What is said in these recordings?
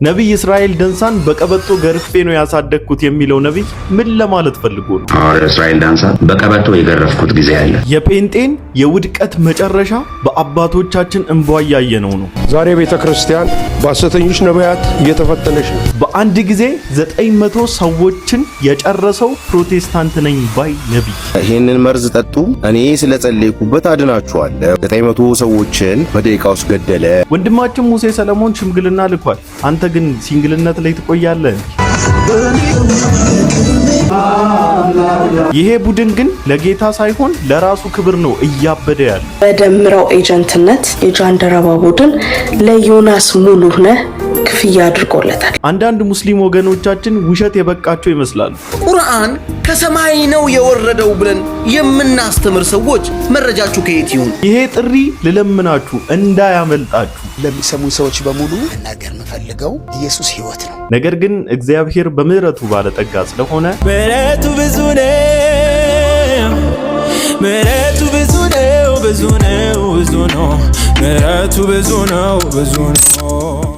ነብይ እስራኤል ደንሳን በቀበቶ ገርፌ ነው ያሳደግኩት የሚለው ነብይ ምን ለማለት ፈልጎ ነው? እስራኤል ዳንሳ በቀበቶ የገረፍኩት ጊዜ አለ። የጴንጤን የውድቀት መጨረሻ በአባቶቻችን እንባ ያየነው ነው። ዛሬ ቤተክርስቲያን በሐሰተኞች ነቢያት እየተፈተነች ነው። በአንድ ጊዜ 900 ሰዎችን የጨረሰው ፕሮቴስታንት ነኝ ባይ ነብይ ይሄንን መርዝ ጠጡ፣ እኔ ስለጸለይኩበት አድናችኋለሁ። 900 ሰዎችን በደቂቃ ውስጥ ገደለ። ወንድማችን ሙሴ ሰለሞን ሽምግልና ልኳል። አንተ ግን ሲንግልነት ላይ ትቆያለህ። ይሄ ቡድን ግን ለጌታ ሳይሆን ለራሱ ክብር ነው እያበደ ያለ። በደምረው ኤጀንትነት የጃንደረባ ቡድን ለዮናስ ሙሉነህ ክፍያ አድርጎለታል። አንዳንድ ሙስሊም ወገኖቻችን ውሸት የበቃቸው ይመስላሉ። ቁርአን ከሰማይ ነው የወረደው ብለን የምናስተምር ሰዎች መረጃችሁ ከየት ይሁን? ይሄ ጥሪ ልለምናችሁ እንዳያመልጣችሁ። ለሚሰሙ ሰዎች በሙሉ ነገር የምፈልገው ኢየሱስ ሕይወት ነው። ነገር ግን እግዚአብሔር በምህረቱ ባለጠጋ ስለሆነ ምህረቱ ብዙ ነው፣ ምህረቱ ብዙ ነው፣ ብዙ ነው፣ ብዙ ነው፣ ምህረቱ ብዙ ነው፣ ብዙ ነው።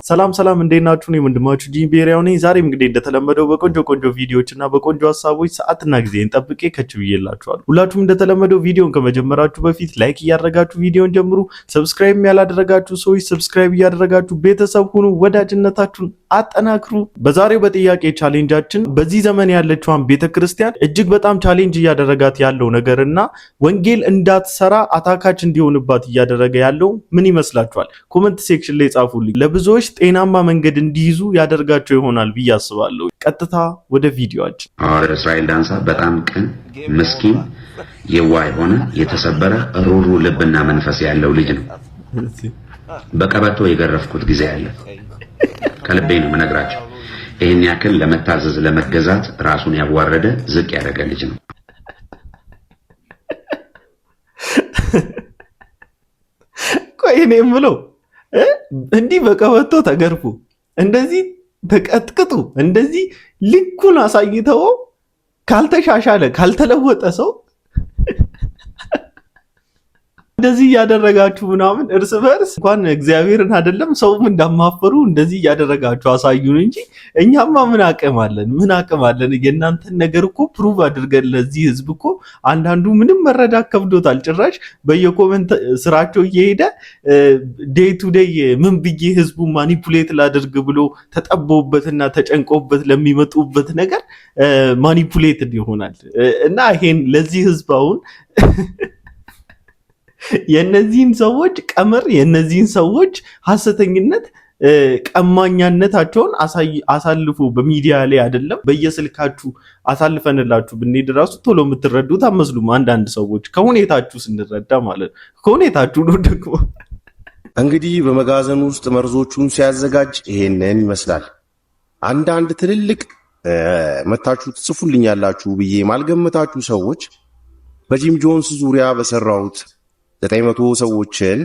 ሰላም ሰላም፣ እንዴት ናችሁ? እኔ ወንድማችሁ ጂምቤሪያው ነኝ። ዛሬም እንግዲህ እንደተለመደው በቆንጆ ቪዲዮዎችና በቆንጆ ሐሳቦች ሰዓትና ጊዜን ጠብቄ ከች ብዬላችኋለሁ። ሁላችሁም እንደተለመደው ቪዲዮን ከመጀመራችሁ በፊት ላይክ እያደረጋችሁ ቪዲዮን ጀምሩ። ሰብስክራይብ ያላደረጋችሁ ሰዎች ሰብስክራይብ እያደረጋችሁ ቤተሰብ ሁኑ፣ ወዳጅነታችሁን አጠናክሩ። በዛሬው በጥያቄ ቻሌንጃችን በዚህ ዘመን ያለችዋን ቤተክርስቲያን እጅግ በጣም ቻሌንጅ እያደረጋት ያለው ነገርና ወንጌል እንዳትሰራ አታካች እንዲሆንባት እያደረገ ያለው ምን ይመስላችኋል? ኮሜንት ሴክሽን ላይ ጻፉልኝ። ለብዙዎች ጤናማ መንገድ እንዲይዙ ያደርጋቸው ይሆናል ብዬ አስባለሁ። ቀጥታ ወደ ቪዲዮአችን። እስራኤል ዳንሳ በጣም ቅን፣ ምስኪን፣ የዋህ የሆነ የተሰበረ ሩሩ ልብና መንፈስ ያለው ልጅ ነው። በቀበቶ የገረፍኩት ጊዜ አለ። ከልቤ ነው የምነግራቸው። ይሄን ያክል ለመታዘዝ ለመገዛት ራሱን ያዋረደ ዝቅ ያደረገ ልጅ ነው። ቆይ እኔ የምለው እንዲህ በቀበቶ ተገርፎ እንደዚህ ተቀጥቅጡ እንደዚህ ልኩን አሳይተው ካልተሻሻለ ካልተለወጠ ሰው እንደዚህ ያደረጋችሁ ምናምን እርስ በርስ እንኳን እግዚአብሔርን አይደለም ሰውም እንዳማፈሩ እንደዚህ ያደረጋችሁ አሳዩን እንጂ እኛማ ምን አቅም አለን? የእናንተን ነገር እኮ ፕሩቭ አድርገን ለዚህ ህዝብ እኮ አንዳንዱ ምንም መረዳት ከብዶታል። ጭራሽ በየኮሜንት ስራቸው እየሄደ ዴይ ቱ ዴይ ምን ብዬ ህዝቡ ማኒፑሌት ላድርግ ብሎ ተጠበውበትና ተጨንቆበት ለሚመጡበት ነገር ማኒፑሌት ይሆናል እና ይሄን ለዚህ ህዝብ አሁን የነዚህን ሰዎች ቀመር የነዚህን ሰዎች ሐሰተኝነት ቀማኛነታቸውን አሳልፉ በሚዲያ ላይ አይደለም በየስልካችሁ አሳልፈንላችሁ ብንሄድ ራሱ ቶሎ የምትረዱት አመስሉም። አንዳንድ ሰዎች ከሁኔታችሁ ስንረዳ ማለት ከሁኔታችሁ ነው። ደግሞ እንግዲህ በመጋዘን ውስጥ መርዞቹን ሲያዘጋጅ ይሄንን ይመስላል። አንዳንድ ትልልቅ መታችሁ ትጽፉልኛላችሁ ብዬ ማልገመታችሁ ሰዎች በጂም ጆንስ ዙሪያ በሰራውት 900 ሰዎችን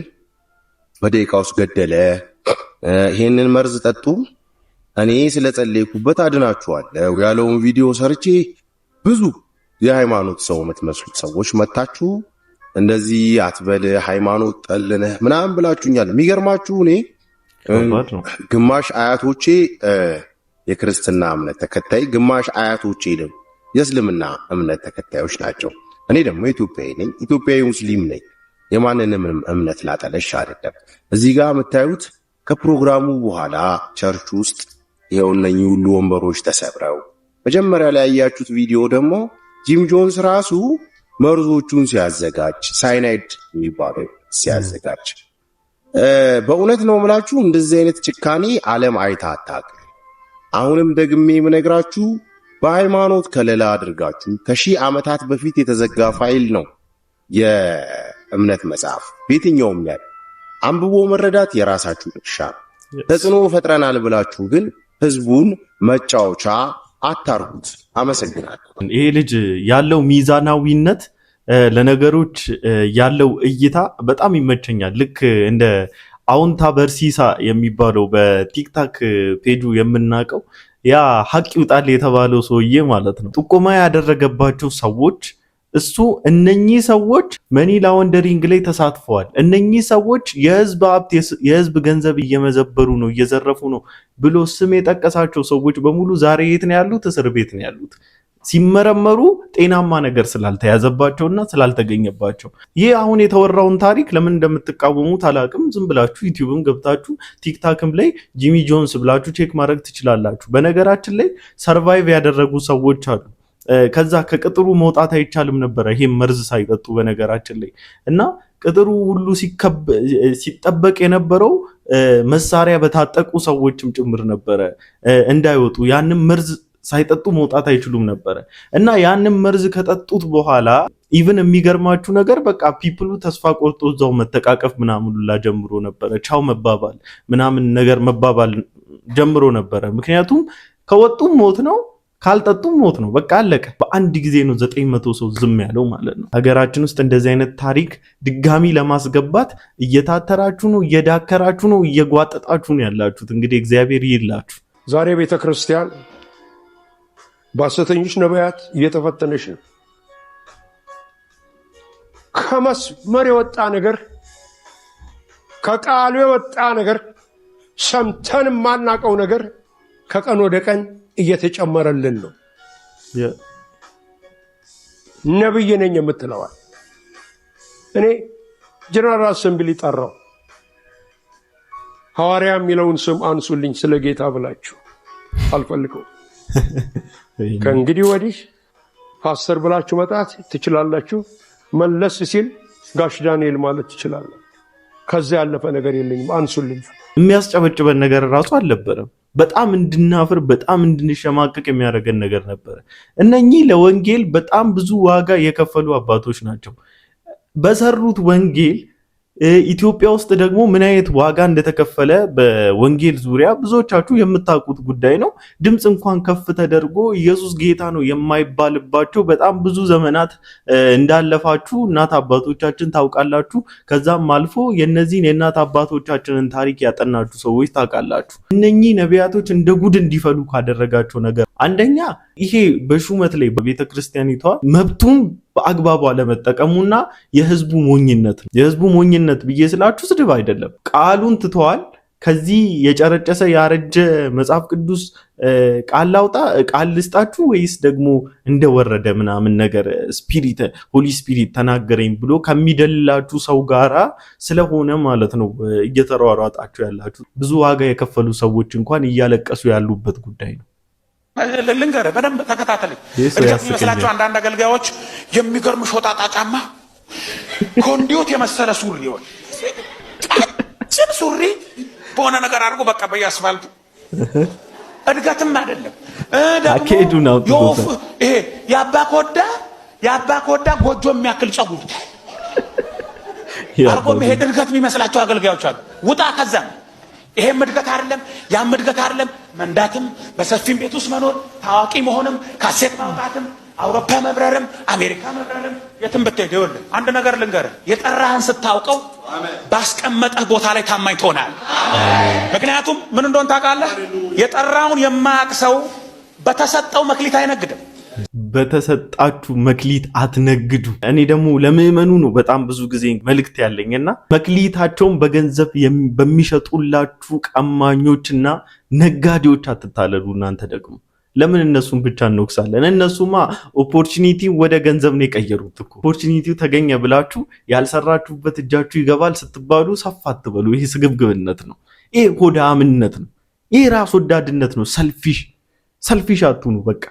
በደቂቃ ውስጥ ገደለ፣ ይሄንን መርዝ ጠጡ፣ እኔ ስለጸለይኩበት አድናችኋለሁ ያለውን ቪዲዮ ሰርቼ ብዙ የሃይማኖት ሰው የምትመስሉት ሰዎች መታችሁ እንደዚህ አትበል ሃይማኖት ጠልነህ ምናምን ብላችሁኛል። የሚገርማችሁ እኔ ግማሽ አያቶቼ የክርስትና እምነት ተከታይ፣ ግማሽ አያቶቼ ደግሞ የእስልምና እምነት ተከታዮች ናቸው። እኔ ደግሞ ኢትዮጵያዊ ነኝ፣ ኢትዮጵያዊ ሙስሊም ነኝ። የማንንም እምነት ላጠለሽ አይደለም። እዚህ ጋር የምታዩት ከፕሮግራሙ በኋላ ቸርች ውስጥ ይሄው እነኚህ ሁሉ ወንበሮች ተሰብረው፣ መጀመሪያ ላይ ያያችሁት ቪዲዮ ደግሞ ጂም ጆንስ ራሱ መርዞቹን ሲያዘጋጅ ሳይናይድ የሚባለው ሲያዘጋጅ፣ በእውነት ነው የምላችሁ እንደዚህ አይነት ጭካኔ ዓለም አይታ አታውቅም። አሁንም ደግሜ የምነግራችሁ በሃይማኖት ከለላ አድርጋችሁ ከሺህ ዓመታት በፊት የተዘጋ ፋይል ነው የእምነት መጽሐፍ። በየትኛውም ላይ አንብቦ መረዳት የራሳችሁ ድርሻ ነው። ተጽዕኖ ፈጥረናል ብላችሁ ግን ህዝቡን መጫወቻ አታርጉት። አመሰግናለሁ። ይሄ ልጅ ያለው ሚዛናዊነት ለነገሮች ያለው እይታ በጣም ይመቸኛል። ልክ እንደ አውንታ በርሲሳ የሚባለው በቲክታክ ፔጁ የምናውቀው ያ ሀቅ ይውጣል የተባለው ሰውዬ ማለት ነው። ጥቆማ ያደረገባቸው ሰዎች እሱ እነኚህ ሰዎች መኒ ላውንደሪንግ ላይ ተሳትፈዋል፣ እነኚህ ሰዎች የህዝብ ሀብት የህዝብ ገንዘብ እየመዘበሩ ነው እየዘረፉ ነው ብሎ ስም የጠቀሳቸው ሰዎች በሙሉ ዛሬ የት ነው ያሉት? እስር ቤት ነው ያሉት። ሲመረመሩ ጤናማ ነገር ስላልተያዘባቸውና ስላልተገኘባቸው። ይህ አሁን የተወራውን ታሪክ ለምን እንደምትቃወሙት አላቅም። ዝም ብላችሁ ዩቲዩብም ገብታችሁ ቲክታክም ላይ ጂሚ ጆንስ ብላችሁ ቼክ ማድረግ ትችላላችሁ። በነገራችን ላይ ሰርቫይቭ ያደረጉ ሰዎች አሉ። ከዛ ከቅጥሩ መውጣት አይቻልም ነበረ ይሄ መርዝ ሳይጠጡ በነገራችን ላይ እና ቅጥሩ ሁሉ ሲጠበቅ የነበረው መሳሪያ በታጠቁ ሰዎችም ጭምር ነበረ እንዳይወጡ። ያንም መርዝ ሳይጠጡ መውጣት አይችሉም ነበረ እና ያንም መርዝ ከጠጡት በኋላ ኢቭን የሚገርማችሁ ነገር በቃ ፒፕሉ ተስፋ ቆርጦ እዛው መተቃቀፍ ምናምን ሁላ ጀምሮ ነበረ። ቻው መባባል ምናምን ነገር መባባል ጀምሮ ነበረ። ምክንያቱም ከወጡም ሞት ነው ካልጠጡም ሞት ነው። በቃ አለቀ። በአንድ ጊዜ ነው 900 ሰው ዝም ያለው ማለት ነው። ሀገራችን ውስጥ እንደዚህ አይነት ታሪክ ድጋሚ ለማስገባት እየታተራችሁ ነው፣ እየዳከራችሁ ነው፣ እየጓጠጣችሁ ነው ያላችሁት። እንግዲህ እግዚአብሔር ይላችሁ። ዛሬ ቤተክርስቲያን በሐሰተኞች ነቢያት እየተፈተነች ነው። ከመስመር የወጣ ነገር፣ ከቃሉ የወጣ ነገር፣ ሰምተን የማናቀው ነገር ከቀን ወደ ቀን እየተጨመረልን ነው። ነብይ ነኝ የምትለዋል። እኔ ጀነራል አሰምብሊ ጠራው። ሐዋርያ የሚለውን ስም አንሱልኝ ስለ ጌታ ብላችሁ አልፈልገው። ከእንግዲህ ወዲህ ፓስተር ብላችሁ መጣት ትችላላችሁ። መለስ ሲል ጋሽ ዳንኤል ማለት ትችላላችሁ። ከዚያ ያለፈ ነገር የለኝም፣ አንሱልኝ። የሚያስጨበጭበን ነገር ራሱ አልነበረም። በጣም እንድናፍር በጣም እንድንሸማቀቅ የሚያደርገን ነገር ነበረ። እነኚህ ለወንጌል በጣም ብዙ ዋጋ የከፈሉ አባቶች ናቸው። በሰሩት ወንጌል ኢትዮጵያ ውስጥ ደግሞ ምን አይነት ዋጋ እንደተከፈለ በወንጌል ዙሪያ ብዙዎቻችሁ የምታውቁት ጉዳይ ነው። ድምፅ እንኳን ከፍ ተደርጎ ኢየሱስ ጌታ ነው የማይባልባቸው በጣም ብዙ ዘመናት እንዳለፋችሁ እናት አባቶቻችን ታውቃላችሁ። ከዛም አልፎ የነዚህን የእናት አባቶቻችንን ታሪክ ያጠናችሁ ሰዎች ታውቃላችሁ። እነኚህ ነቢያቶች እንደ ጉድ እንዲፈሉ ካደረጋቸው ነገር አንደኛ ይሄ በሹመት ላይ በቤተክርስቲያኒቷ መብቱን በአግባቡ አለመጠቀሙና የህዝቡ ሞኝነት ነው። የህዝቡ ሞኝነት ብዬ ስላችሁ ስድብ አይደለም። ቃሉን ትተዋል። ከዚህ የጨረጨሰ ያረጀ መጽሐፍ ቅዱስ ቃል ላውጣ ቃል ልስጣችሁ ወይስ ደግሞ እንደወረደ ምናምን ነገር ስፒሪት ሆሊ ስፒሪት ተናገረኝ ብሎ ከሚደልላችሁ ሰው ጋራ ስለሆነ ማለት ነው እየተሯሯጣችሁ ያላችሁ። ብዙ ዋጋ የከፈሉ ሰዎች እንኳን እያለቀሱ ያሉበት ጉዳይ ነው። ልንገርህ፣ በደንብ ተከታተልኝ። እድገት የሚመስላቸው አንዳንድ አገልጋዮች የሚገርም ሾጣጣ ጫማ፣ ኮንዲዮት የመሰለ ሱሪዎች፣ ቀጭን ሱሪ በሆነ ነገር አድርጎ በቃ በየአስፋልቱ እድገትም አይደለም ደግሞ ይሄ የአባ ኮዳ ጎጆ የሚያክል ጸጉር አርጎ መሄድ እድገት የሚመስላቸው አገልጋዮች አሉ። ውጣ ከዛ። ይሄም እድገት አይደለም፣ ያም እድገት አይደለም። መንዳትም፣ በሰፊም ቤት ውስጥ መኖር፣ ታዋቂ መሆንም፣ ካሴት ማውጣትም፣ አውሮፓ መብረርም፣ አሜሪካ መብረርም፣ የትም ብትሄድ ይኸውልህ አንድ ነገር ልንገርህ፣ የጠራህን ስታውቀው ባስቀመጠህ ቦታ ላይ ታማኝ ትሆናለህ። ምክንያቱም ምን እንደሆነ ታውቃለህ? የጠራውን የማያውቅ ሰው በተሰጠው መክሊት አይነግድም። በተሰጣችሁ መክሊት አትነግዱ። እኔ ደግሞ ለምዕመኑ ነው በጣም ብዙ ጊዜ መልእክት ያለኝና መክሊታቸውን በገንዘብ በሚሸጡላችሁ ቀማኞችና ነጋዴዎች አትታለሉ። እናንተ ደግሞ ለምን እነሱን ብቻ እንወቅሳለን? እነሱማ ኦፖርቹኒቲ ወደ ገንዘብ ነው የቀየሩት እኮ። ኦፖርቹኒቲው ተገኘ ብላችሁ ያልሰራችሁበት እጃችሁ ይገባል ስትባሉ ሰፋ አትበሉ። ይሄ ስግብግብነት ነው። ይሄ ሆዳምነት ነው። ይሄ ራስ ወዳድነት ነው። ሰልፊሽ አትሁኑ። በቃ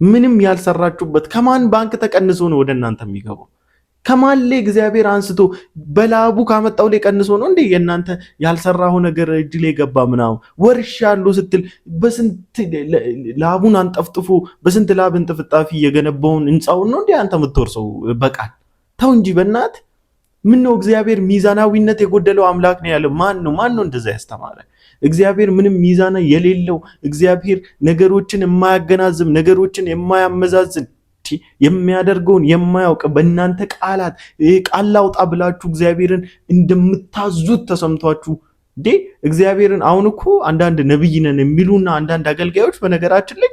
ምንም ያልሰራችሁበት ከማን ባንክ ተቀንሶ ነው ወደ እናንተ የሚገባው? ከማን ላይ እግዚአብሔር አንስቶ በላቡ ካመጣው ላይ ቀንሶ ነው እንዴ የእናንተ ያልሰራው ነገር እጅ ላይ ገባ? ምናምን ወርሽ ያለው ስትል በስንት ላቡን አንጠፍጥፎ በስንት ላብ እንጥፍጣፊ የገነባውን ህንጻውን ነው እንዴ አንተ የምትወርሰው? በቃል ተው እንጂ በእናት ምን ነው እግዚአብሔር ሚዛናዊነት የጎደለው አምላክ ነው ያለው ማን ነው እንደዛ ያስተማረ? እግዚአብሔር ምንም ሚዛና የሌለው እግዚአብሔር ነገሮችን የማያገናዝብ ነገሮችን የማያመዛዝን የሚያደርገውን የማያውቅ በእናንተ ቃላት ቃል ላውጣ ብላችሁ እግዚአብሔርን እንደምታዙት ተሰምቷችሁ እግዚአብሔርን አሁን እኮ አንዳንድ ነብይ ነን የሚሉና አንዳንድ አገልጋዮች በነገራችን ላይ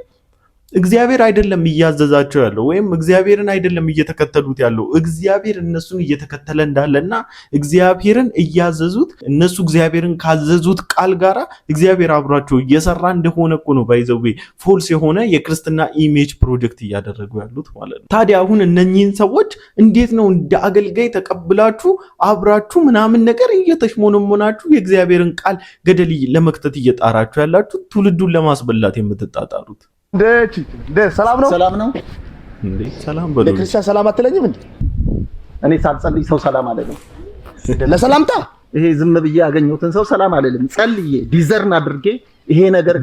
እግዚአብሔር አይደለም እያዘዛቸው ያለው ወይም እግዚአብሔርን አይደለም እየተከተሉት ያለው እግዚአብሔር እነሱን እየተከተለ እንዳለና እግዚአብሔርን እያዘዙት እነሱ እግዚአብሔርን ካዘዙት ቃል ጋራ እግዚአብሔር አብሯቸው እየሰራ እንደሆነ እኮ ነው ባይዘዌ ፎልስ የሆነ የክርስትና ኢሜጅ ፕሮጀክት እያደረጉ ያሉት ማለት ነው። ታዲያ አሁን እነኚህን ሰዎች እንዴት ነው እንደ አገልጋይ ተቀብላችሁ አብራችሁ ምናምን ነገር እየተሽሞነሞናችሁ የእግዚአብሔርን ቃል ገደል ለመክተት እየጣራችሁ ያላችሁ ትውልዱን ለማስበላት የምትጣጣሩት? ሰላም ነው እንዴ? ሰላም በሉ። ለክርስቲያን ሰላም አትለኝም እንዴ? እኔ ሳልጸልይ ሰው ሰላም አለኝ። ለሰላምታ ይሄ ዝም ብዬ ያገኘሁትን ሰው ሰላም አለልም። ጸልዬ ዲዘርን አድርጌ ይሄ ነገር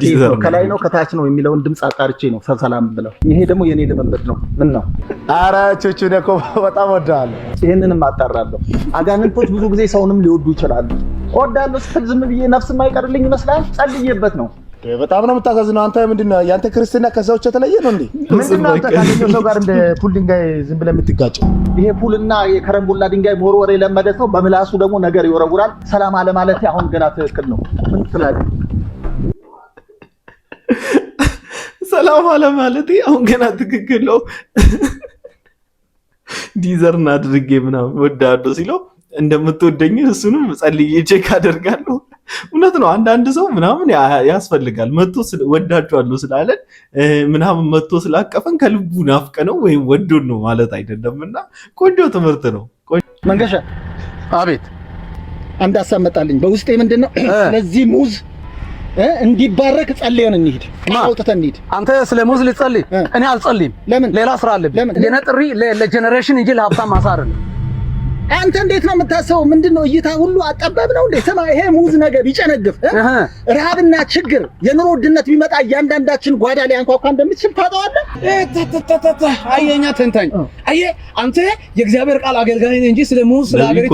ከላይ ነው ከታች ነው የሚለውን ድምጽ አጣርቼ ነው ሰላም ብለው። ይሄ ደግሞ የኔ ልምምድ ነው። ምን ነው? ኧረ ቹቹ እኮ በጣም ወዳለሁ። ይሄንንም አጣራለሁ። አጋንንቶች ብዙ ጊዜ ሰውንም ሊወዱ ይችላሉ። ወዳለሁ ስትል ዝም ብዬ ነፍስ የማይቀርልኝ ይመስላል። ጸልዬበት ነው። በጣም ነው የምታሳዝነው። አንተ ምንድነው ያንተ ክርስትና ከሰዎች የተለየ ነው እንዴ? ምንድነው አንተ ካገኘው ሰው ጋር እንደ ፑል ድንጋይ ዝም ብለህ የምትጋጨው? ይሄ ፑልና የከረምቡላ ድንጋይ መወርወር የለመደ ሰው በምላሱ ደግሞ ነገር ይወረውራል። ሰላም አለ ማለት አሁን ገና ትክክል ነው። ምን ትላለህ? ሰላም አለ ማለት አሁን ገና ትክክል ነው። ዲዘርን አድርጌ ምናምን ወዳዶ ሲለው እንደምትወደኝ እሱንም ጸልዬ ቼክ አደርጋለሁ። እውነት ነው። አንዳንድ ሰው ምናምን ያስፈልጋል መጥቶ ወዳቸዋለሁ ስላለን ምናምን መጥቶ ስላቀፈን ከልቡ ናፍቀነው ወይም ወዶን ነው ማለት አይደለምና ቆንጆ ትምህርት ነው። መንገሻ አቤት። አንድ ሀሳብ መጣልኝ በውስጤ። ምንድነው? ስለዚህ ሙዝ እንዲባረክ ጸልየን እንሂድ። አውጥተን እንሂድ። አንተ ስለ ሙዝ ልጸልይ? እኔ አልጸልይም። ለምን? ሌላ ስራ አለብኝ። የኔ ጥሪ ለጀነሬሽን እንጂ ለሀብታም ማሳር ነው። አንተ እንዴት ነው የምታስበው? ምንድነው እይታ ሁሉ አጠባብ ነው እንዴ? ስማ፣ ይሄ ሙዝ ነገር ቢጨነግፍ ረሃብና ችግር የኑሮ ውድነት ቢመጣ እያንዳንዳችን ጓዳ ላይ አንኳኳ እንደምትችል ታውቀዋለህ። አየኛ ተንታኝ አየ አንተ የእግዚአብሔር ቃል አገልጋይ ነህ እንጂ ስለ ሙዝ ስለ አገሪቱ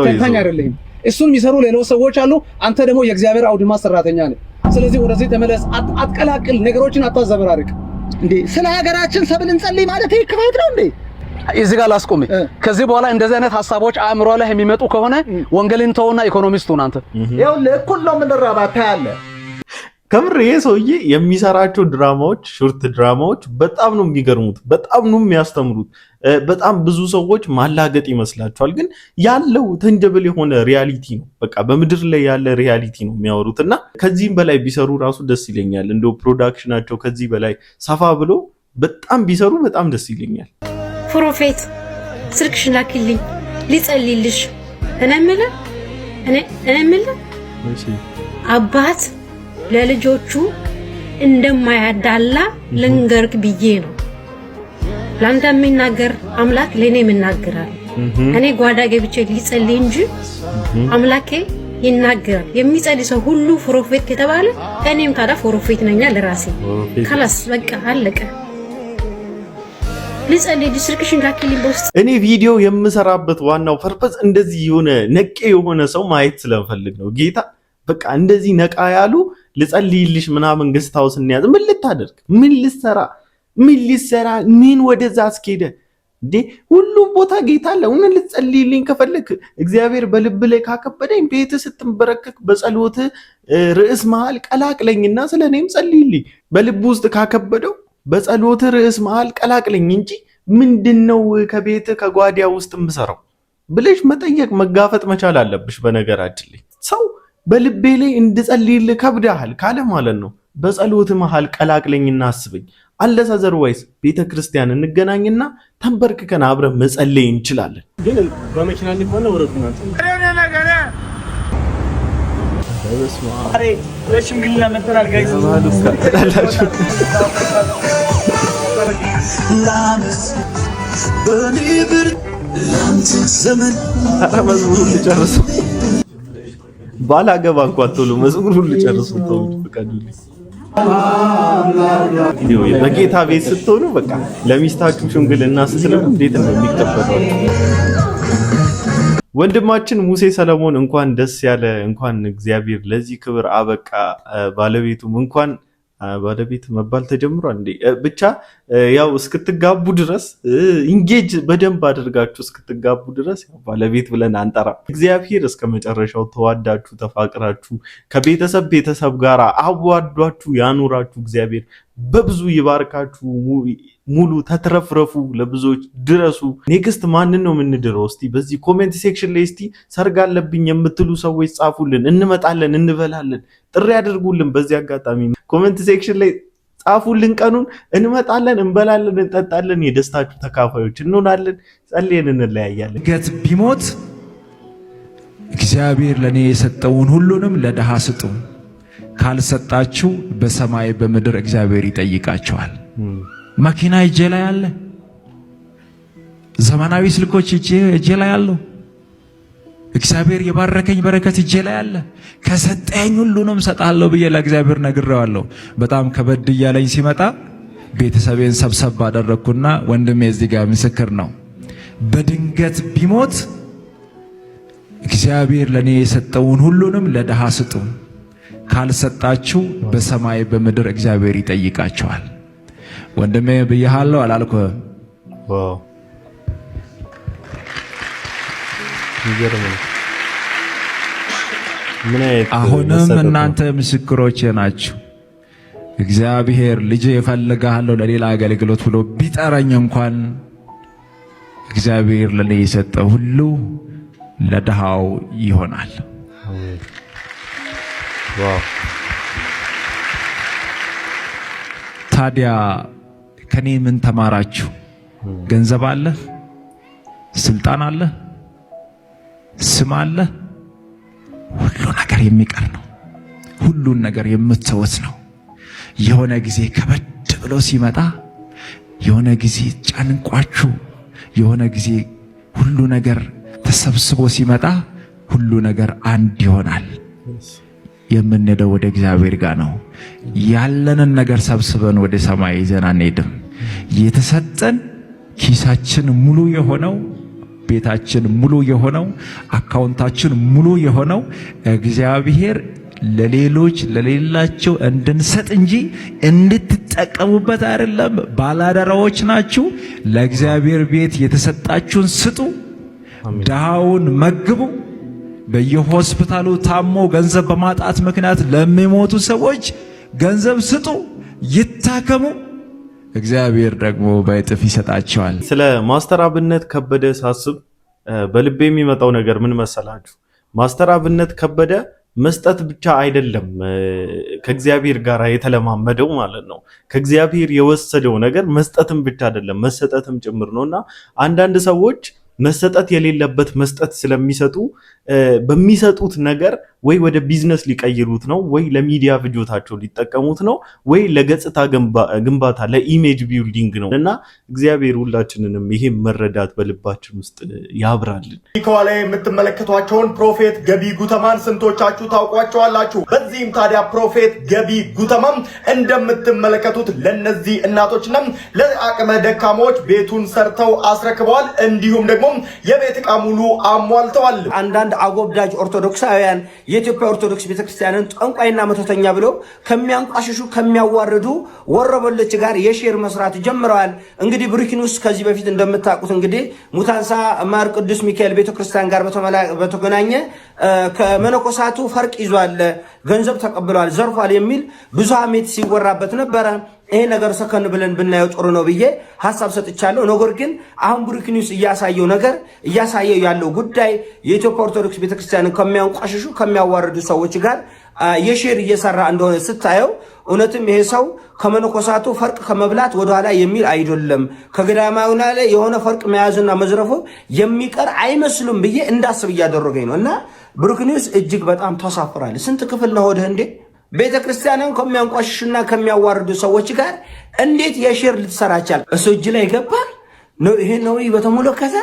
ተንታኝ አይደለህም። እሱን የሚሰሩ ሌሎች ሰዎች አሉ። አንተ ደግሞ የእግዚአብሔር አውድማ ሰራተኛ ነህ። ስለዚህ ወደዚህ ተመለስ። አትቀላቅል፣ ነገሮችን አታዘበራርቅ። እንዴ ስለ ሀገራችን ሰብል እንጸልይ ማለት ይሄ ክፋት ነው እንዴ? እዚህ ጋር ላስቆም። ከዚህ በኋላ እንደዚህ አይነት ሐሳቦች አእምሮ ላይ የሚመጡ ከሆነ ወንጌልን ተውና ኢኮኖሚስት ሁን አንተ። ይኸው ለኩል ነው የምንራባ ታያለህ። ከምር ይሄ ሰውዬ የሚሰራቸው ድራማዎች ሾርት ድራማዎች በጣም ነው የሚገርሙት፣ በጣም ነው የሚያስተምሩት። በጣም ብዙ ሰዎች ማላገጥ ይመስላቸዋል፣ ግን ያለው ተንጀብል የሆነ ሪያሊቲ ነው። በቃ በምድር ላይ ያለ ሪያሊቲ ነው የሚያወሩት እና ከዚህም በላይ ቢሰሩ ራሱ ደስ ይለኛል። እንደው ፕሮዳክሽናቸው ከዚህ በላይ ሰፋ ብሎ በጣም ቢሰሩ በጣም ደስ ይለኛል። ፕሮፌት ስልክሽን ላኪልኝ ሊጸልይልሽ። እኔ የምልህ አባት ለልጆቹ እንደማያዳላ ልንገርክ ብዬ ነው። ላንተ የሚናገር አምላክ ለኔ ይናገራል። እኔ ጓዳ ገብቼ ሊጸልይ እንጂ አምላኬ ይናገራል። የሚጸልይ ሰው ሁሉ ፕሮፌት ከተባለ እኔም ታዲያ ፕሮፌት ነኝ ለራሴ። خلاص በቃ አለቀ። እኔ ቪዲዮ የምሰራበት ዋናው ፐርፐዝ እንደዚህ የሆነ ነቄ የሆነ ሰው ማየት ስለምፈልግ ነው። ጌታ በቃ እንደዚህ ነቃ ያሉ ልጸልይልሽ ምናምን ገስታውስ እንያዝ። ምን ልታደርግ? ምን ልሰራ? ምን ወደዛ አስኬደ እንዴ? ሁሉም ቦታ ጌታ አለ። ምን ልጸልይልኝ ከፈለክ እግዚአብሔር በልብ ላይ ካከበደኝ ቤት ስትንበረከክ በጸሎት ርዕስ መሃል ቀላቅለኝና ስለኔም ጸልይልኝ። በልብ ውስጥ ካከበደው በጸሎት ርዕስ መሃል ቀላቅለኝ እንጂ ምንድነው ከቤት ከጓዲያ ውስጥ የምሰራው ብለሽ መጠየቅ መጋፈጥ መቻል አለብሽ። በነገራችን ላይ ሰው በልቤ ላይ እንድጸልይልህ ከብዳሃል ካለ ማለት ነው በጸሎት መሃል ቀላቅለኝና አስበኝ። አለሳዘር ወይስ ቤተክርስቲያን እንገናኝና ተንበርክከን አብረን መጸለይ እንችላለን። ግን በመኪና ሊሆነ ወረዱና ሽምግልና መተናል ጋይስ መዝሙሩን ልጨርሱ። ባላገባ እንኳን ቶሎ መዝሙሩን ልጨርሱ። ፈቃዱልኝ። በጌታ ቤት ስትሆኑ በቃ ለሚስታችሁ ሽምግልና ስትለው እንዴት እንደሚቀበለው ወንድማችን ሙሴ ሰለሞን እንኳን ደስ ያለ፣ እንኳን እግዚአብሔር ለዚህ ክብር አበቃ። ባለቤቱም እንኳን ባለቤት መባል ተጀምሯል እንዴ? ብቻ ያው እስክትጋቡ ድረስ ኢንጌጅ በደንብ አድርጋችሁ እስክትጋቡ ድረስ ያው ባለቤት ብለን አንጠራ። እግዚአብሔር እስከ መጨረሻው ተዋዳችሁ ተፋቅራችሁ ከቤተሰብ ጋር አዋዷችሁ ያኑራችሁ። እግዚአብሔር በብዙ ይባርካችሁ። ሙሉ ተትረፍረፉ፣ ለብዙዎች ድረሱ። ኔክስት ማንን ነው የምንድረው? እስቲ በዚህ ኮሜንት ሴክሽን ላይ እስቲ ሰርግ አለብኝ የምትሉ ሰዎች ጻፉልን። እንመጣለን፣ እንበላለን፣ ጥሪ ያድርጉልን። በዚህ አጋጣሚ ኮሜንት ሴክሽን ላይ ጻፉልን። ቀኑን እንመጣለን፣ እንበላለን፣ እንጠጣለን፣ የደስታችሁ ተካፋዮች እንሆናለን። ጸልየን እንለያያለን። ገት ቢሞት እግዚአብሔር ለኔ የሰጠውን ሁሉንም ለድሃ ስጡ፣ ካልሰጣችሁ በሰማይ በምድር እግዚአብሔር ይጠይቃቸዋል። መኪና እጄ ላይ አለ፣ ዘመናዊ ስልኮች እጄ ላይ አሉ፣ እግዚአብሔር የባረከኝ በረከት እጄ ላይ አለ። ከሰጠኝ ሁሉንም ሰጣለሁ ብዬ ለእግዚአብሔር ነግሬዋለሁ። በጣም ከበድ እያለኝ ሲመጣ ቤተሰቤን ሰብሰብ አደረግኩና ወንድሜ እዚህ ጋር ምስክር ነው፣ በድንገት ቢሞት እግዚአብሔር ለኔ የሰጠውን ሁሉንም ለድሃ ስጡ፣ ካልሰጣችሁ በሰማይ በምድር እግዚአብሔር ይጠይቃቸዋል። ወንድሜ ብያለሁ አላልኩህም? ዋው አሁንም እናንተ ምስክሮች ናችሁ። እግዚአብሔር ልጅ እፈልግሃለሁ ለሌላ አገልግሎት ብሎ ቢጠራኝ እንኳን እግዚአብሔር ለኔ የሰጠ ሁሉ ለድሃው ይሆናል። ታዲያ ከኔ ምን ተማራችሁ? ገንዘብ አለ፣ ስልጣን አለ፣ ስም አለ፣ ሁሉ ነገር የሚቀር ነው። ሁሉን ነገር የምትተውት ነው። የሆነ ጊዜ ከበድ ብሎ ሲመጣ፣ የሆነ ጊዜ ጫንቋችሁ፣ የሆነ ጊዜ ሁሉ ነገር ተሰብስቦ ሲመጣ ሁሉ ነገር አንድ ይሆናል። የምንሄደው ወደ እግዚአብሔር ጋር ነው። ያለንን ነገር ሰብስበን ወደ ሰማይ ይዘን አንሄድም። የተሰጠን ኪሳችን ሙሉ የሆነው፣ ቤታችን ሙሉ የሆነው፣ አካውንታችን ሙሉ የሆነው እግዚአብሔር ለሌሎች ለሌላቸው እንድንሰጥ እንጂ እንድትጠቀሙበት አይደለም። ባላደራዎች ናችሁ። ለእግዚአብሔር ቤት የተሰጣችሁን ስጡ፣ ድሃውን መግቡ። በየሆስፒታሉ ታሞ ገንዘብ በማጣት ምክንያት ለሚሞቱ ሰዎች ገንዘብ ስጡ፣ ይታከሙ። እግዚአብሔር ደግሞ በእጥፍ ይሰጣቸዋል። ስለ ማስተር አብነት ከበደ ሳስብ በልቤ የሚመጣው ነገር ምን መሰላችሁ? ማስተር አብነት ከበደ መስጠት ብቻ አይደለም ከእግዚአብሔር ጋር የተለማመደው ማለት ነው። ከእግዚአብሔር የወሰደው ነገር መስጠትም ብቻ አይደለም መሰጠትም ጭምር ነውና አንዳንድ ሰዎች መሰጠት የሌለበት መስጠት ስለሚሰጡ በሚሰጡት ነገር ወይ ወደ ቢዝነስ ሊቀይሩት ነው፣ ወይ ለሚዲያ ፍጆታቸው ሊጠቀሙት ነው፣ ወይ ለገጽታ ግንባታ ለኢሜጅ ቢልዲንግ ነው። እና እግዚአብሔር ሁላችንንም ይሄ መረዳት በልባችን ውስጥ ያብራልን። ከኋላ የምትመለከቷቸውን ፕሮፌት ገቢ ጉተማን ስንቶቻችሁ ታውቋቸዋላችሁ? በዚህም ታዲያ ፕሮፌት ገቢ ጉተማም እንደምትመለከቱት ለነዚህ እናቶችና ለአቅመ ደካሞች ቤቱን ሰርተው አስረክበዋል። እንዲሁም ደግሞ የቤት ዕቃ ሙሉ አሟልተዋል። አንዳንድ አጎብዳጅ ኦርቶዶክሳውያን የኢትዮጵያ ኦርቶዶክስ ቤተክርስቲያንን ጠንቋይና መተተኛ ብለው ከሚያንቋሽሹ ከሚያዋርዱ ወረበሎች ጋር የሼር መስራት ጀምረዋል። እንግዲህ ብሩክ ኒውስ ከዚህ በፊት እንደምታውቁት እንግዲህ ሙታንሳ ማር ቅዱስ ሚካኤል ቤተክርስቲያን ጋር በተገናኘ ከመነኮሳቱ ፈርቅ ይዟል፣ ገንዘብ ተቀብለዋል፣ ዘርፏል የሚል ብዙ ሐሜት ሲወራበት ነበረ። ይሄ ነገር ሰከን ብለን ብናየው ጥሩ ነው ብዬ ሐሳብ ሰጥቻለሁ። ነገር ግን አሁን ብሩክ ኒውስ እያሳየው ያለው ጉዳይ የኢትዮጵያ ኦርቶዶክስ ቤተክርስቲያንን ከሚያንቋሽሹ ከሚያዋርዱ ሰዎች ጋር የሼር እየሰራ እንደሆነ ስታየው እውነትም ይሄ ሰው ከመነኮሳቱ ፈርቅ ከመብላት ወደኋላ የሚል አይደለም። ከገዳማውና ላይ የሆነ ፈርቅ መያዝና መዝረፉ የሚቀር አይመስልም ብዬ እንዳስብ እያደረገኝ ነው። እና ብሩክ ኒውስ እጅግ በጣም ተሳፍራል። ስንት ክፍል ነው ወደ እንዴ ቤተ ክርስቲያንን ከሚያንቋሽሹና ከሚያዋርዱ ሰዎች ጋር እንዴት የሼር ልትሰራቻል? እሱ እጅ ላይ ገባል ነው። ይሄ ነው በተመለከተ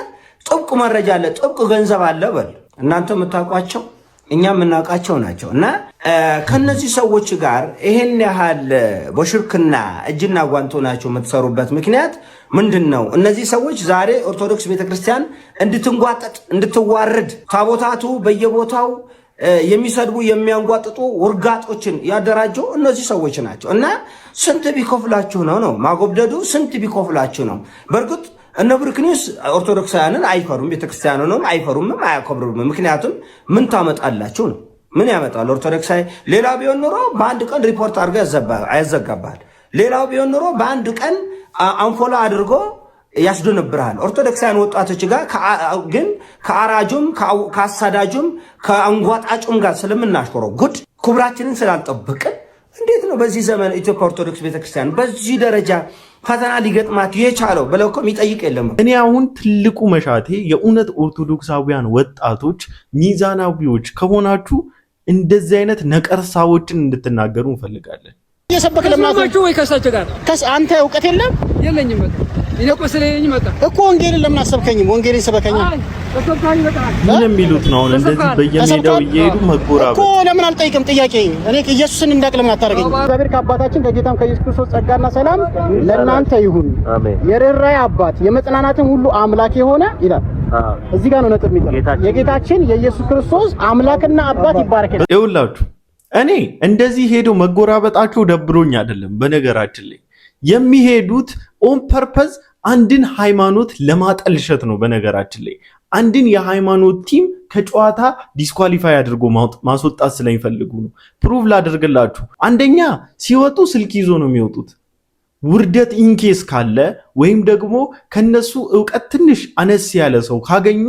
ጥብቅ መረጃ አለ፣ ጥብቅ ገንዘብ አለ። በል እናንተ የምታውቋቸው እኛ የምናውቃቸው ናቸው። እና ከነዚህ ሰዎች ጋር ይሄን ያህል በሽርክና እጅና ጓንቶ ናቸው የምትሰሩበት ምክንያት ምንድን ነው? እነዚህ ሰዎች ዛሬ ኦርቶዶክስ ቤተክርስቲያን እንድትንጓጠጥ እንድትዋረድ ታቦታቱ በየቦታው የሚሰድቡ የሚያንጓጥጡ ውርጋጦችን ያደራጁ እነዚህ ሰዎች ናቸው። እና ስንት ቢከፍላችሁ ነው ማጎብደዱ? ስንት ቢከፍላችሁ ነው? በእርግጥ እነ ብሩክ ኒውስ ኦርቶዶክሳውያንን አይፈሩም፣ ቤተክርስቲያኑንም አይፈሩምም፣ አያከብሩም። ምክንያቱም ምን ታመጣላችሁ ነው? ምን ያመጣል? ኦርቶዶክሳዊ ሌላ ቢሆን ኑሮ በአንድ ቀን ሪፖርት አድርገው ያዘጋባል። ሌላው ቢሆን ኖሮ በአንድ ቀን አንፎላ አድርጎ ያስደነብራል። ኦርቶዶክሳውያን ወጣቶች ጋር ግን ከአራጁም ከአሳዳጁም ከአንጓጣጩም ጋር ስለምናሽኮረው ጉድ ክብራችንን ስላልጠበቅን እንዴት ነው በዚህ ዘመን ኢትዮጵያ ኦርቶዶክስ ቤተክርስቲያን በዚህ ደረጃ ፈተና ሊገጥማት የቻለው ብለው እኮ የሚጠይቅ የለም። እኔ አሁን ትልቁ መሻቴ የእውነት ኦርቶዶክሳውያን ወጣቶች ሚዛናዊዎች ከሆናችሁ እንደዚህ አይነት ነቀርሳዎችን እንድትናገሩ እንፈልጋለን። እየሰበክ ለምናችሁ ወይ ከሳቸው ጋር አንተ እውቀት የለም የለኝም እኔ እኮ ስለኝ መጣ እኮ ወንጌልን ለምን አሰብከኝም? ወንጌልን ሰበከኝ ምን የሚሉት ነው? እንደዚህ በየሜዳው እየሄዱ መጎራበት እኮ ለምን አልጠይቅም? ጥያቄ እኔ ኢየሱስን እንዳቅለም አታረገኝ። እግዚአብሔር ከአባታችን ከጌታም ከኢየሱስ ክርስቶስ ጸጋና ሰላም ለእናንተ ይሁን። የርኅራኄ አባት የመጽናናትን ሁሉ አምላክ የሆነ ይላል። እዚህ ጋር ነው ነጥብ የሚጠራው። የጌታችን የኢየሱስ ክርስቶስ አምላክና አባት ይባረክ። ይኸውላችሁ እኔ እንደዚህ ሄዶ መጎራበጣቸው ደብሮኝ አይደለም። በነገራችን ላይ የሚሄዱት ኦን ፐርፐዝ አንድን ሃይማኖት ለማጠልሸት ነው። በነገራችን ላይ አንድን የሃይማኖት ቲም ከጨዋታ ዲስኳሊፋይ አድርጎ ማስወጣት ስለሚፈልጉ ነው። ፕሩቭ ላደርግላችሁ። አንደኛ ሲወጡ ስልክ ይዞ ነው የሚወጡት። ውርደት ኢንኬስ ካለ ወይም ደግሞ ከነሱ ዕውቀት ትንሽ አነስ ያለ ሰው ካገኙ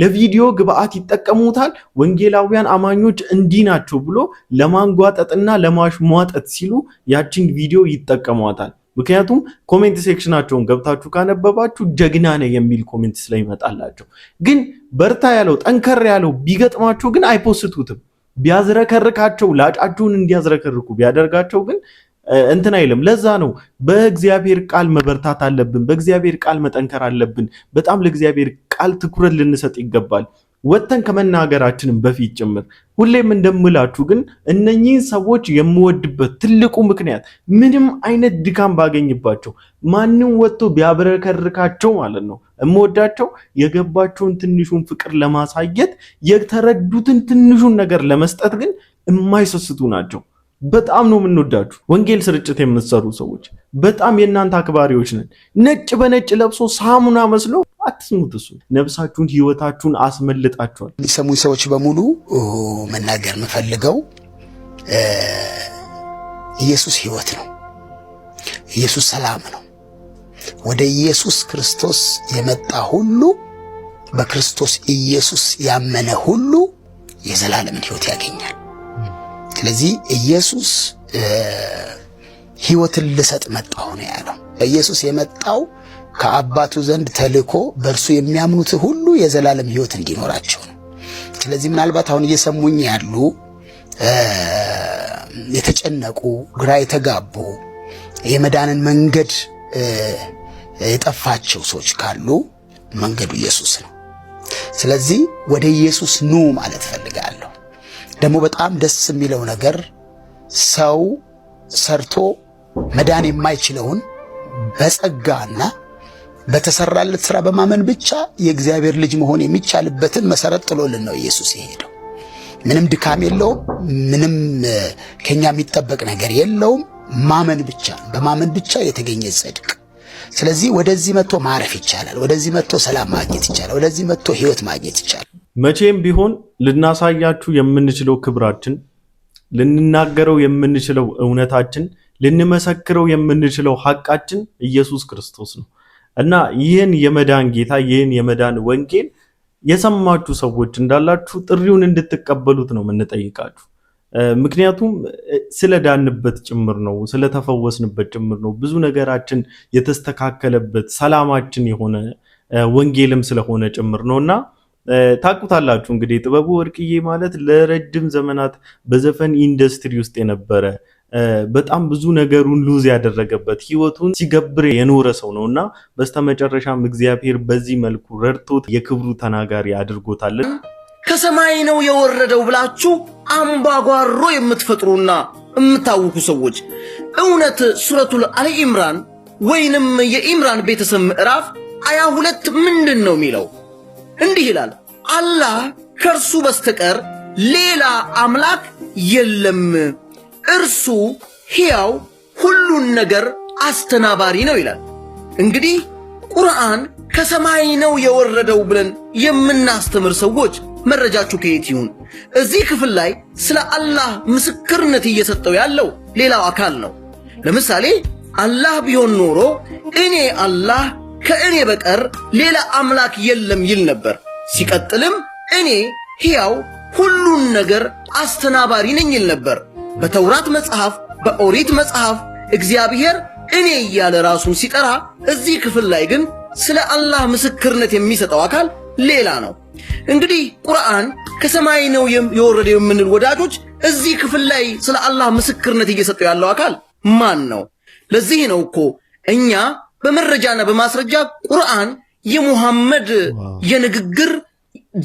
ለቪዲዮ ግብአት ይጠቀሙታል። ወንጌላውያን አማኞች እንዲህ ናቸው ብሎ ለማንጓጠጥና ለማሽሟጠጥ ሲሉ ያችን ቪዲዮ ይጠቀሟታል። ምክንያቱም ኮሜንት ሴክሽናቸውን ገብታችሁ ካነበባችሁ ጀግና ነህ የሚል ኮሜንት ስለሚመጣላቸው። ግን በርታ ያለው ጠንከር ያለው ቢገጥማቸው ግን አይፖስቱትም። ቢያዝረከርካቸው ላጫችሁን እንዲያዝረከርኩ ቢያደርጋቸው ግን እንትን አይልም። ለዛ ነው በእግዚአብሔር ቃል መበርታት አለብን፣ በእግዚአብሔር ቃል መጠንከር አለብን። በጣም ለእግዚአብሔር ቃል ትኩረት ልንሰጥ ይገባል፣ ወጥተን ከመናገራችንም በፊት ጭምር። ሁሌም እንደምላችሁ ግን እነኚህን ሰዎች የምወድበት ትልቁ ምክንያት ምንም አይነት ድካም ባገኝባቸው ማንም ወጥቶ ቢያብረከርካቸው ማለት ነው እምወዳቸው የገባቸውን ትንሹን ፍቅር ለማሳየት የተረዱትን ትንሹን ነገር ለመስጠት ግን የማይሰስቱ ናቸው። በጣም ነው የምንወዳችሁ። ወንጌል ስርጭት የምትሰሩ ሰዎች በጣም የእናንተ አክባሪዎች ነን። ነጭ በነጭ ለብሶ ሳሙና መስሎ አትስሙት። እሱ ነፍሳችሁን ህይወታችሁን አስመልጣችኋል። የሚሰሙኝ ሰዎች በሙሉ መናገር የምፈልገው ኢየሱስ ህይወት ነው። ኢየሱስ ሰላም ነው። ወደ ኢየሱስ ክርስቶስ የመጣ ሁሉ በክርስቶስ ኢየሱስ ያመነ ሁሉ የዘላለምን ህይወት ያገኛል። ስለዚህ ኢየሱስ ህይወትን ልሰጥ መጣሁ ነው ያለው። ኢየሱስ የመጣው ከአባቱ ዘንድ ተልኮ በእርሱ የሚያምኑት ሁሉ የዘላለም ህይወት እንዲኖራቸው ነው። ስለዚህ ምናልባት አሁን እየሰሙኝ ያሉ የተጨነቁ፣ ግራ የተጋቡ፣ የመዳንን መንገድ የጠፋቸው ሰዎች ካሉ መንገዱ ኢየሱስ ነው። ስለዚህ ወደ ኢየሱስ ኑ ማለት ፈልጋለሁ። ደግሞ በጣም ደስ የሚለው ነገር ሰው ሰርቶ መዳን የማይችለውን በጸጋና በተሰራለት ስራ በማመን ብቻ የእግዚአብሔር ልጅ መሆን የሚቻልበትን መሰረት ጥሎልን ነው ኢየሱስ የሄደው። ምንም ድካም የለውም። ምንም ከኛ የሚጠበቅ ነገር የለውም። ማመን ብቻ፣ በማመን ብቻ የተገኘ ጽድቅ። ስለዚህ ወደዚህ መጥቶ ማረፍ ይቻላል። ወደዚህ መጥቶ ሰላም ማግኘት ይቻላል። ወደዚህ መጥቶ ህይወት ማግኘት ይቻላል። መቼም ቢሆን ልናሳያችሁ የምንችለው ክብራችን፣ ልንናገረው የምንችለው እውነታችን፣ ልንመሰክረው የምንችለው ሐቃችን ኢየሱስ ክርስቶስ ነው እና ይህን የመዳን ጌታ፣ ይህን የመዳን ወንጌል የሰማችሁ ሰዎች እንዳላችሁ ጥሪውን እንድትቀበሉት ነው የምንጠይቃችሁ። ምክንያቱም ስለዳንበት ጭምር ነው፣ ስለተፈወስንበት ጭምር ነው፣ ብዙ ነገራችን የተስተካከለበት ሰላማችን የሆነ ወንጌልም ስለሆነ ጭምር ነውና ታቁታላችሁ። እንግዲህ ጥበቡ ወርቅዬ ማለት ለረጅም ዘመናት በዘፈን ኢንዱስትሪ ውስጥ የነበረ በጣም ብዙ ነገሩን ሉዝ ያደረገበት ህይወቱን ሲገብር የኖረ ሰው ነውና በስተመጨረሻም እግዚአብሔር በዚህ መልኩ ረድቶት የክብሩ ተናጋሪ አድርጎታል። ከሰማይ ነው የወረደው ብላችሁ አምባጓሮ የምትፈጥሩና የምታውኩ ሰዎች እውነት ሱረቱል አሊ ኢምራን ወይንም የኢምራን ቤተሰብ ምዕራፍ 22 ምንድን ነው የሚለው? እንዲህ ይላል፣ አላህ ከእርሱ በስተቀር ሌላ አምላክ የለም፣ እርሱ ሕያው ሁሉን ነገር አስተናባሪ ነው ይላል። እንግዲህ ቁርአን ከሰማይ ነው የወረደው ብለን የምናስተምር ሰዎች መረጃችሁ ከየት ይሁን? እዚህ ክፍል ላይ ስለ አላህ ምስክርነት እየሰጠው ያለው ሌላው አካል ነው። ለምሳሌ አላህ ቢሆን ኖሮ እኔ አላህ ከእኔ በቀር ሌላ አምላክ የለም ይል ነበር። ሲቀጥልም እኔ ሕያው ሁሉን ነገር አስተናባሪ ነኝ ይል ነበር። በተውራት መጽሐፍ፣ በኦሪት መጽሐፍ እግዚአብሔር እኔ እያለ ራሱን ሲጠራ፣ እዚህ ክፍል ላይ ግን ስለ አላህ ምስክርነት የሚሰጠው አካል ሌላ ነው። እንግዲህ ቁርአን ከሰማይ ነው የወረደው የምንል ወዳጆች እዚህ ክፍል ላይ ስለ አላህ ምስክርነት እየሰጠው ያለው አካል ማን ነው? ለዚህ ነው እኮ እኛ በመረጃና በማስረጃ ቁርአን የሙሐመድ የንግግር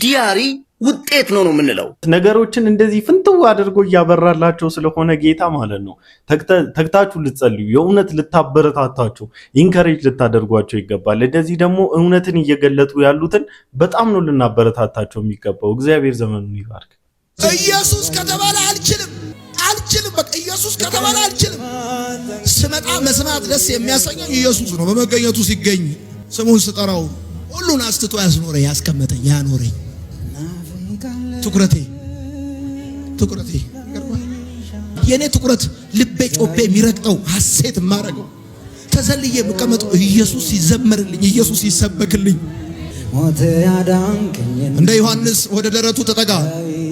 ዲያሪ ውጤት ነው የምንለው። ነገሮችን እንደዚህ ፍንትው አድርጎ ያበራላቸው ስለሆነ ጌታ ማለት ነው ተግታችሁ ልትጸልዩ፣ የእውነት ልታበረታታቸው፣ ኢንከሬጅ ልታደርጓቸው ይገባል። እንደዚህ ደግሞ እውነትን እየገለጡ ያሉትን በጣም ነው ልናበረታታቸው የሚገባው። እግዚአብሔር ዘመኑን ይባርክ። ኢየሱስ ከተባለ አልችልም። በቃ ኢየሱስ ከተባለ አልችልም። ስመጣ መስማት ደስ የሚያሰኘኝ ኢየሱስ ነው። በመገኘቱ ሲገኝ ስሙን ስጠራው ሁሉን አስትቶ ያስኖረኝ፣ ያስቀመጠኝ፣ ያኖረኝ ትኩረቴ የኔ ትኩረት ልቤ ጮቤ የሚረግጠው ሐሴት ማረገው ተዘልዬ የምቀመጠው ኢየሱስ ይዘመርልኝ፣ ኢየሱስ ይሰበክልኝ። እንደ ዮሐንስ ወደ ደረቱ ተጠጋ።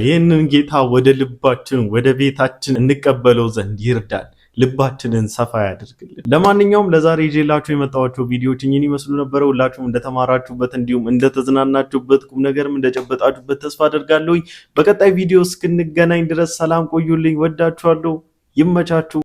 ይህንን ጌታ ወደ ልባችን ወደ ቤታችን እንቀበለው ዘንድ ይርዳል። ልባችንን ሰፋ ያድርግልን። ለማንኛውም ለዛሬ ይዤላችሁ የመጣኋቸው ቪዲዮዎች እኚህን ይመስሉ ነበር። ሁላችሁም እንደተማራችሁበት እንዲሁም እንደተዝናናችሁበት ቁም ነገርም እንደጨበጣችሁበት ተስፋ አደርጋለሁ። በቀጣይ ቪዲዮ እስክንገናኝ ድረስ ሰላም ቆዩልኝ። ወዳችኋለሁ። ይመቻችሁ።